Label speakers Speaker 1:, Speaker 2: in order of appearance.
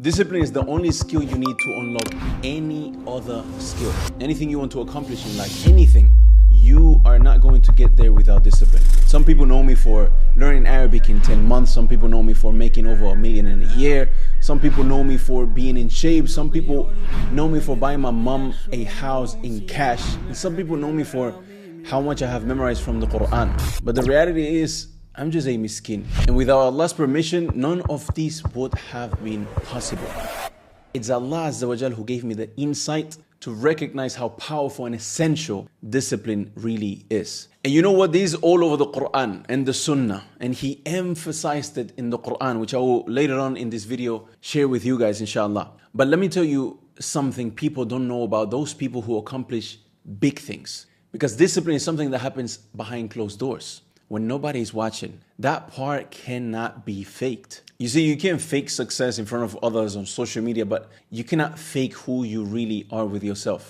Speaker 1: Discipline is the only skill you need to unlock any other skill. Anything you want to accomplish in life, anything, you are not going to get there without discipline. Some people know me for learning Arabic in 10 months. Some people know me for making over $1 million in a year. Some people know me for being in shape. Some people know me for buying my mom a house in cash. And some people know me for how much I have memorized from the Quran. But the reality is, I'm just a miskin. And without Allah's permission, none of these would have been possible. It's Allah Azza wa Jal who gave me the insight to recognize how powerful and essential discipline really is. And you know what? This is all over the Quran and the Sunnah. And He emphasized it in the Quran, which I will later on in this video share with you guys, inshallah. But let me tell you something people don't know about those people who accomplish big things. Because discipline is something that happens behind closed doors, when nobody is watching. That part cannot be faked. You see, you can fake success in front of others on social media, but you cannot fake who you really are with yourself.